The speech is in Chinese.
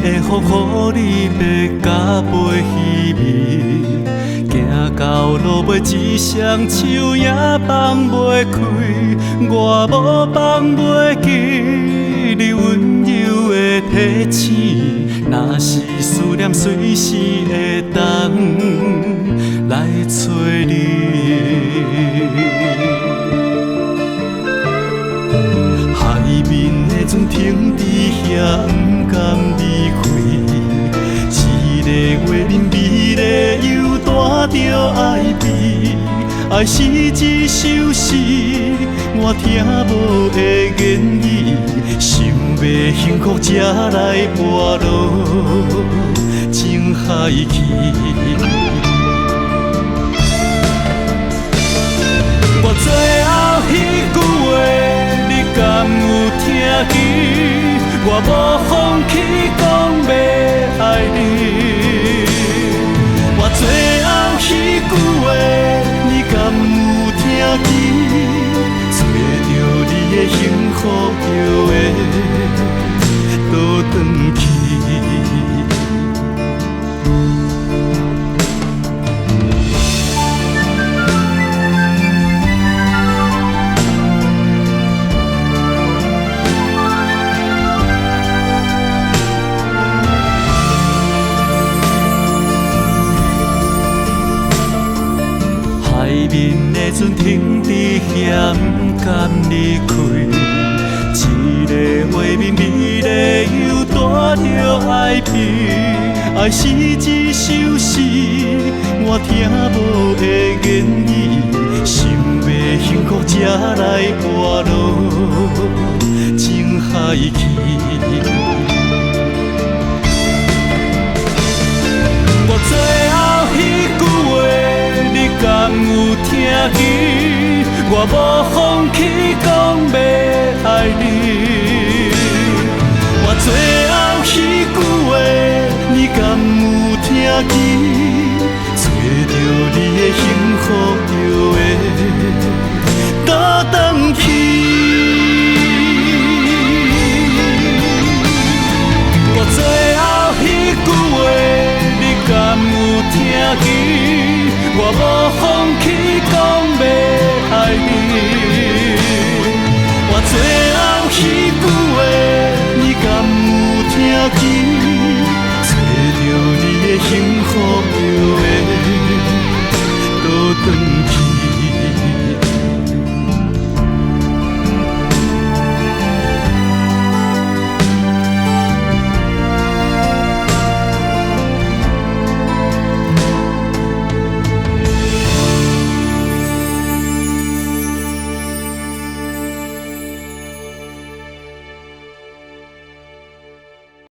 会予你白甲飞稀微，行到路尾一双手也放袂开，我无放袂记你温柔的提醒，若是思念随时会当来找你。海面的船停伫遐，不甘离开。一个月面美丽又带着爱悲，爱是一首诗，我听无的言语。想要幸福才来跋落情海去。我最后迄句话，你敢有听见？我无放弃讲要爱你。我最后迄句话，你敢有听见？找着你的幸福就会倒转去。海面的船停伫遐，不甘离开。一个画面美丽又带着爱悲，爱是一首诗，我听无的言语。想要幸福才来跋落情海去。我最后迄句话，你敢有听见？我无放弃讲要爱你。我最后迄句话，你敢有听见？找着你的幸福就会倒转去。我最后迄句话，你敢有听见？我无放弃讲要爱你。我最后迄句话，你敢有听见？找着你的幸福就会倒转。